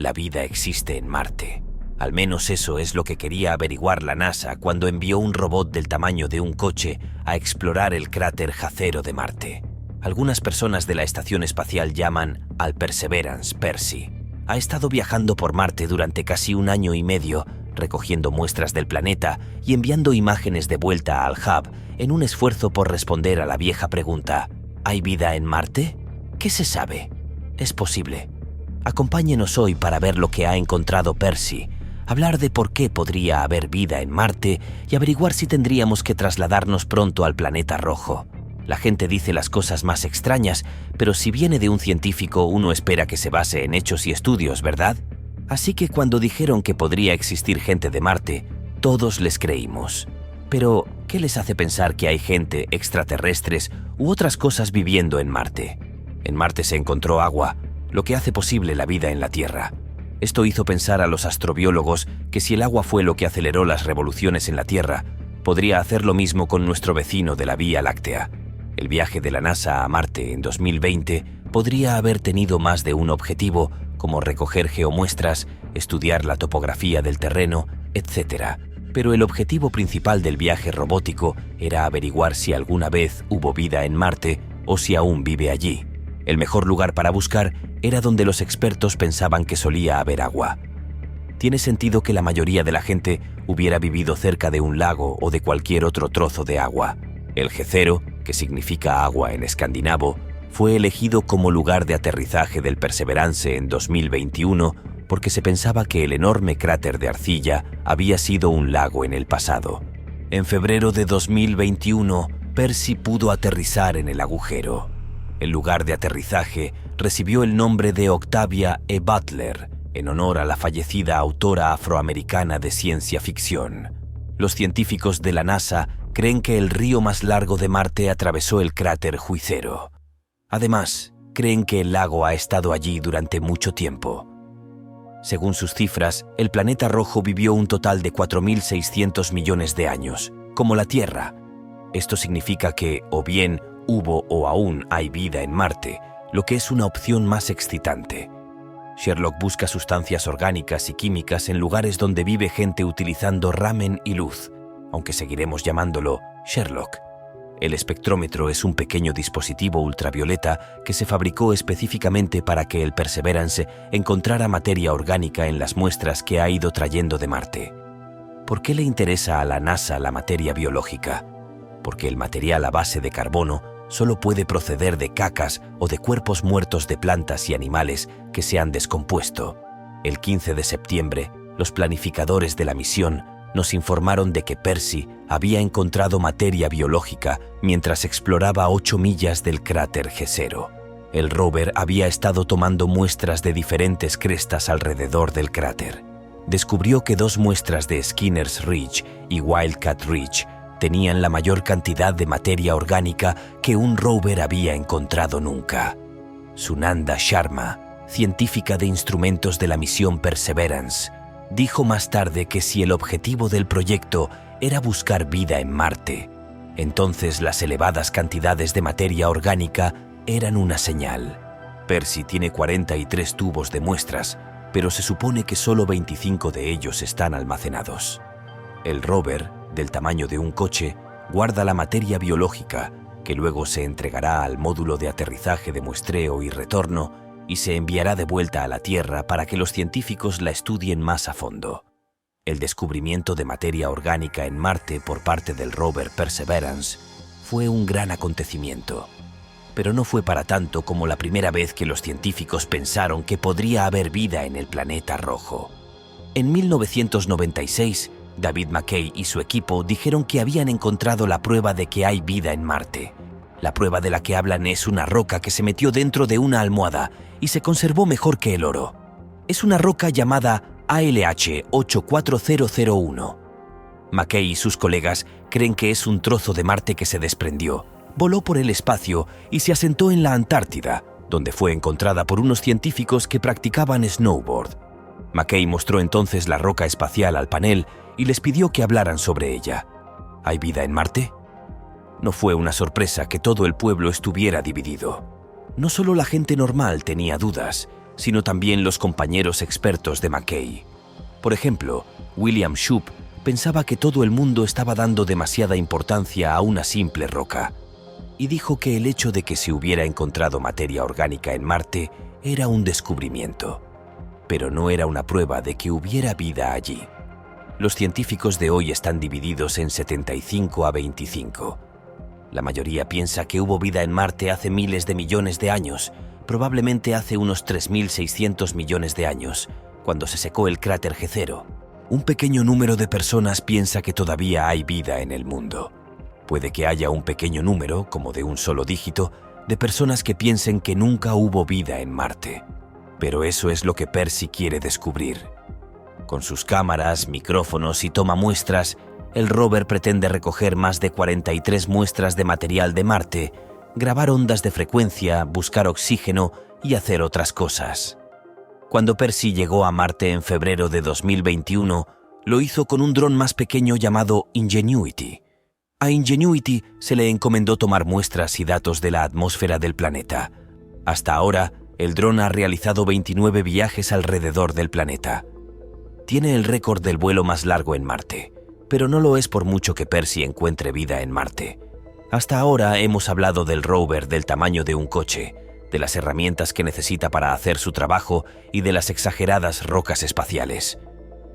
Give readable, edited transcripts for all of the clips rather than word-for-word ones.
la vida existe en Marte. Al menos eso es lo que quería averiguar la NASA cuando envió un robot del tamaño de un coche a explorar el cráter Jezero de Marte. Algunas personas de la estación espacial llaman al Perseverance Percy. Ha estado viajando por Marte durante casi 1 año y medio, recogiendo muestras del planeta y enviando imágenes de vuelta al Hub en un esfuerzo por responder a la vieja pregunta: ¿hay vida en Marte? ¿Qué se sabe? Es posible. Acompáñenos hoy para ver lo que ha encontrado Percy, hablar de por qué podría haber vida en Marte y averiguar si tendríamos que trasladarnos pronto al planeta rojo. La gente dice las cosas más extrañas, pero si viene de un científico uno espera que se base en hechos y estudios, ¿verdad? Así que cuando dijeron que podría existir gente de Marte, todos les creímos. Pero, ¿qué les hace pensar que hay gente, extraterrestres u otras cosas viviendo en Marte? En Marte se encontró agua, lo que hace posible la vida en la Tierra. Esto hizo pensar a los astrobiólogos que si el agua fue lo que aceleró las revoluciones en la Tierra, podría hacer lo mismo con nuestro vecino de la Vía Láctea. El viaje de la NASA a Marte en 2020 podría haber tenido más de un objetivo, como recoger geomuestras, estudiar la topografía del terreno, etc. Pero el objetivo principal del viaje robótico era averiguar si alguna vez hubo vida en Marte o si aún vive allí. El mejor lugar para buscar era donde los expertos pensaban que solía haber agua. Tiene sentido que la mayoría de la gente hubiera vivido cerca de un lago o de cualquier otro trozo de agua. El Jezero, que significa agua en escandinavo, fue elegido como lugar de aterrizaje del Perseverance en 2021 porque se pensaba que el enorme cráter de arcilla había sido un lago en el pasado. En febrero de 2021, Percy pudo aterrizar en el agujero. El lugar de aterrizaje recibió el nombre de Octavia E. Butler, en honor a la fallecida autora afroamericana de ciencia ficción. Los científicos de la NASA creen que el río más largo de Marte atravesó el cráter Jezero. Además, creen que el lago ha estado allí durante mucho tiempo. Según sus cifras, el planeta rojo vivió un total de 4.600 millones de años, como la Tierra. Esto significa que, o bien, hubo o aún hay vida en Marte, lo que es una opción más excitante. Sherlock busca sustancias orgánicas y químicas en lugares donde vive gente utilizando ramen y luz, aunque seguiremos llamándolo Sherlock. El espectrómetro es un pequeño dispositivo ultravioleta que se fabricó específicamente para que el Perseverance encontrara materia orgánica en las muestras que ha ido trayendo de Marte. ¿Por qué le interesa a la NASA la materia biológica? Porque el material a base de carbono solo puede proceder de cacas o de cuerpos muertos de plantas y animales que se han descompuesto. El 15 de septiembre, los planificadores de la misión nos informaron de que Percy había encontrado materia biológica mientras exploraba 8 millas del cráter Jezero. El rover había estado tomando muestras de diferentes crestas alrededor del cráter. Descubrió que 2 muestras de Skinner's Ridge y Wildcat Ridge tenían la mayor cantidad de materia orgánica que un rover había encontrado nunca. Sunanda Sharma, científica de instrumentos de la misión Perseverance, dijo más tarde que si el objetivo del proyecto era buscar vida en Marte, entonces las elevadas cantidades de materia orgánica eran una señal. Percy tiene 43 tubos de muestras, pero se supone que solo 25 de ellos están almacenados. El rover, del tamaño de un coche, guarda la materia biológica, que luego se entregará al módulo de aterrizaje de muestreo y retorno y se enviará de vuelta a la Tierra para que los científicos la estudien más a fondo. El descubrimiento de materia orgánica en Marte por parte del rover Perseverance fue un gran acontecimiento, pero no fue para tanto como la primera vez que los científicos pensaron que podría haber vida en el planeta rojo. En 1996, David Mackay y su equipo dijeron que habían encontrado la prueba de que hay vida en Marte. La prueba de la que hablan es una roca que se metió dentro de una almohada y se conservó mejor que el oro. Es una roca llamada ALH 84001. Mackay y sus colegas creen que es un trozo de Marte que se desprendió, voló por el espacio y se asentó en la Antártida, donde fue encontrada por unos científicos que practicaban snowboard. Mackay mostró entonces la roca espacial al panel y les pidió que hablaran sobre ella. ¿Hay vida en Marte? No fue una sorpresa que todo el pueblo estuviera dividido. No solo la gente normal tenía dudas, sino también los compañeros expertos de McKay. Por ejemplo, William Shoup pensaba que todo el mundo estaba dando demasiada importancia a una simple roca, y dijo que el hecho de que se hubiera encontrado materia orgánica en Marte era un descubrimiento, pero no era una prueba de que hubiera vida allí. Los científicos de hoy están divididos en 75 a 25. La mayoría piensa que hubo vida en Marte hace miles de millones de años, probablemente hace unos 3.600 millones de años, cuando se secó el cráter Jezero. Un pequeño número de personas piensa que todavía hay vida en el mundo. Puede que haya un pequeño número, como de un solo dígito, de personas que piensen que nunca hubo vida en Marte. Pero eso es lo que Percy quiere descubrir. Con sus cámaras, micrófonos y toma muestras, el rover pretende recoger más de 43 muestras de material de Marte, grabar ondas de frecuencia, buscar oxígeno y hacer otras cosas. Cuando Percy llegó a Marte en febrero de 2021, lo hizo con un dron más pequeño llamado Ingenuity. A Ingenuity se le encomendó tomar muestras y datos de la atmósfera del planeta. Hasta ahora, el dron ha realizado 29 viajes alrededor del planeta. Tiene el récord del vuelo más largo en Marte, pero no lo es por mucho que Percy encuentre vida en Marte. Hasta ahora hemos hablado del rover del tamaño de un coche, de las herramientas que necesita para hacer su trabajo y de las exageradas rocas espaciales.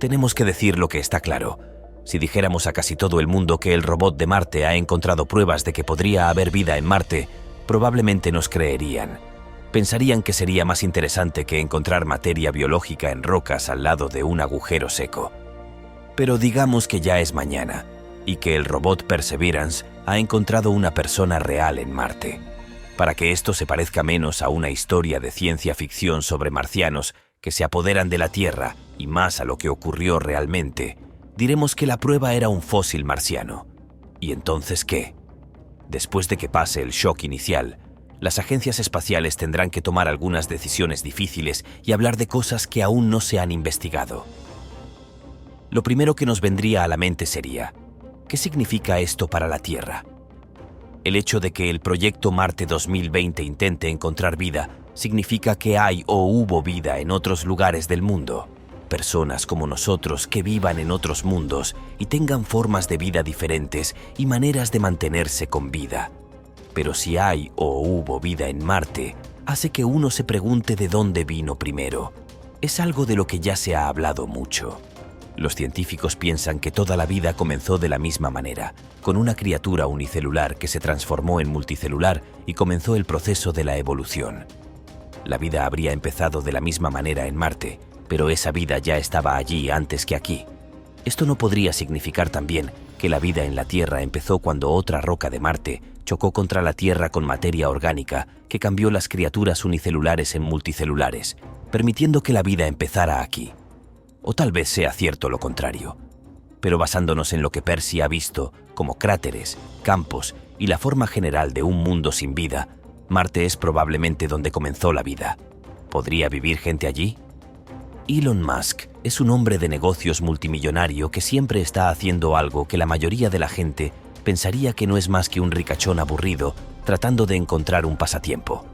Tenemos que decir lo que está claro. Si dijéramos a casi todo el mundo que el robot de Marte ha encontrado pruebas de que podría haber vida en Marte, probablemente nos creerían. Pensarían que sería más interesante que encontrar materia biológica en rocas al lado de un agujero seco. Pero digamos que ya es mañana y que el robot Perseverance ha encontrado una persona real en Marte. Para que esto se parezca menos a una historia de ciencia ficción sobre marcianos que se apoderan de la Tierra y más a lo que ocurrió realmente, diremos que la prueba era un fósil marciano. ¿Y entonces qué? Después de que pase el shock inicial, las agencias espaciales tendrán que tomar algunas decisiones difíciles y hablar de cosas que aún no se han investigado. Lo primero que nos vendría a la mente sería, ¿qué significa esto para la Tierra? El hecho de que el proyecto Marte 2020 intente encontrar vida significa que hay o hubo vida en otros lugares del mundo. Personas como nosotros que vivan en otros mundos y tengan formas de vida diferentes y maneras de mantenerse con vida. Pero si hay o hubo vida en Marte, hace que uno se pregunte de dónde vino primero. Es algo de lo que ya se ha hablado mucho. Los científicos piensan que toda la vida comenzó de la misma manera, con una criatura unicelular que se transformó en multicelular y comenzó el proceso de la evolución. La vida habría empezado de la misma manera en Marte, pero esa vida ya estaba allí antes que aquí. Esto no podría significar también que la vida en la Tierra empezó cuando otra roca de Marte chocó contra la Tierra con materia orgánica que cambió las criaturas unicelulares en multicelulares, permitiendo que la vida empezara aquí. O tal vez sea cierto lo contrario. Pero basándonos en lo que Percy ha visto, como cráteres, campos y la forma general de un mundo sin vida, Marte es probablemente donde comenzó la vida. ¿Podría vivir gente allí? Elon Musk es un hombre de negocios multimillonario que siempre está haciendo algo que la mayoría de la gente pensaría que no es más que un ricachón aburrido tratando de encontrar un pasatiempo.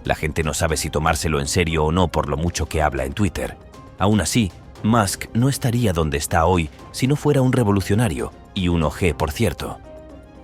La gente no sabe si tomárselo en serio o no por lo mucho que habla en Twitter. Aún así, Musk no estaría donde está hoy si no fuera un revolucionario, y un OG, por cierto.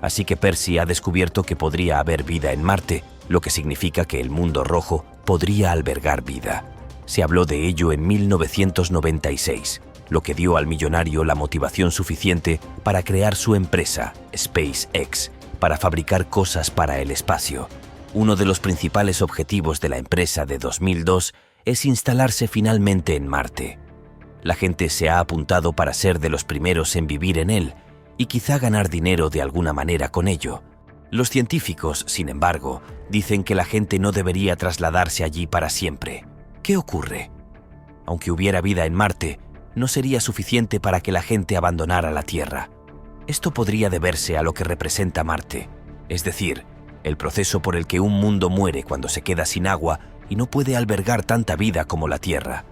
Así que Percy ha descubierto que podría haber vida en Marte, lo que significa que el mundo rojo podría albergar vida. Se habló de ello en 1996, lo que dio al millonario la motivación suficiente para crear su empresa, SpaceX, para fabricar cosas para el espacio. Uno de los principales objetivos de la empresa de 2002 es instalarse finalmente en Marte. La gente se ha apuntado para ser de los primeros en vivir en él y quizá ganar dinero de alguna manera con ello. Los científicos, sin embargo, dicen que la gente no debería trasladarse allí para siempre. ¿Qué ocurre? Aunque hubiera vida en Marte, no sería suficiente para que la gente abandonara la Tierra. Esto podría deberse a lo que representa Marte, es decir, el proceso por el que un mundo muere cuando se queda sin agua y no puede albergar tanta vida como la Tierra.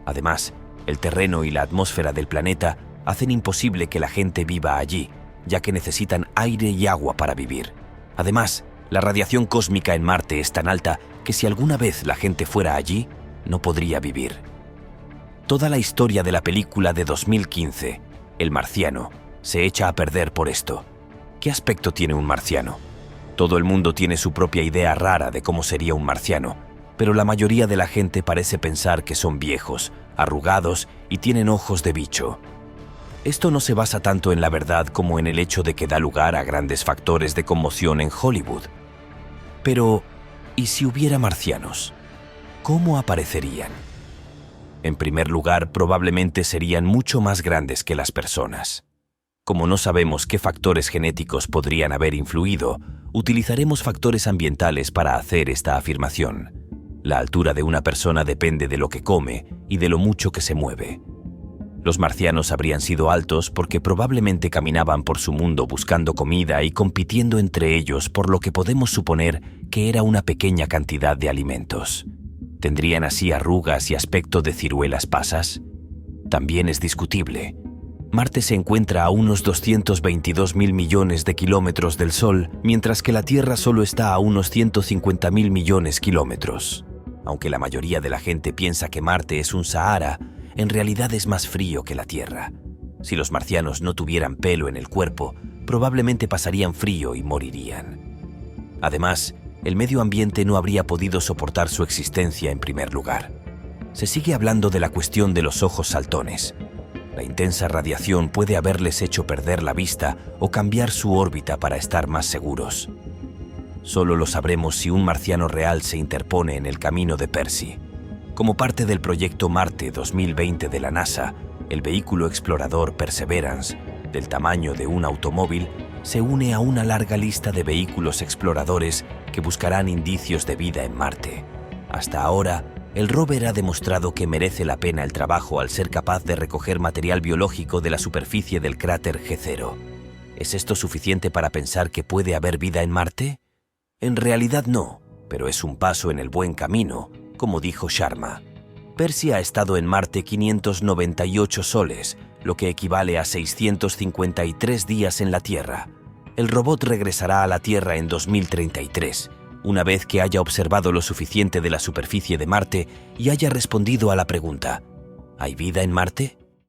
Además, el terreno y la atmósfera del planeta hacen imposible que la gente viva allí, ya que necesitan aire y agua para vivir. Además, la radiación cósmica en Marte es tan alta que si alguna vez la gente fuera allí, no podría vivir. Toda la historia de la película de 2015, El Marciano, se echa a perder por esto. ¿Qué aspecto tiene un marciano? Todo el mundo tiene su propia idea rara de cómo sería un marciano, pero la mayoría de la gente parece pensar que son viejos, arrugados y tienen ojos de bicho. Esto no se basa tanto en la verdad como en el hecho de que da lugar a grandes factores de conmoción en Hollywood. Pero, ¿y si hubiera marcianos? ¿Cómo aparecerían? En primer lugar, probablemente serían mucho más grandes que las personas. Como no sabemos qué factores genéticos podrían haber influido, utilizaremos factores ambientales para hacer esta afirmación. La altura de una persona depende de lo que come y de lo mucho que se mueve. Los marcianos habrían sido altos porque probablemente caminaban por su mundo buscando comida y compitiendo entre ellos, por lo que podemos suponer que era una pequeña cantidad de alimentos. ¿Tendrían así arrugas y aspecto de ciruelas pasas? También es discutible. Marte se encuentra a unos 222.000 millones de kilómetros del Sol, mientras que la Tierra solo está a unos 150.000 millones de kilómetros. Aunque la mayoría de la gente piensa que Marte es un Sahara, en realidad es más frío que la Tierra. Si los marcianos no tuvieran pelo en el cuerpo, probablemente pasarían frío y morirían. Además, el medio ambiente no habría podido soportar su existencia en primer lugar. Se sigue hablando de la cuestión de los ojos saltones. La intensa radiación puede haberles hecho perder la vista o cambiar su órbita para estar más seguros. Solo lo sabremos si un marciano real se interpone en el camino de Percy. Como parte del proyecto Marte 2020 de la NASA, el vehículo explorador Perseverance, del tamaño de un automóvil, se une a una larga lista de vehículos exploradores que buscarán indicios de vida en Marte. Hasta ahora, el rover ha demostrado que merece la pena el trabajo al ser capaz de recoger material biológico de la superficie del cráter G0. ¿Es esto suficiente para pensar que puede haber vida en Marte? En realidad no, pero es un paso en el buen camino, como dijo Sharma. Percy ha estado en Marte 598 soles, lo que equivale a 653 días en la Tierra. El robot regresará a la Tierra en 2033, una vez que haya observado lo suficiente de la superficie de Marte y haya respondido a la pregunta: ¿hay vida en Marte?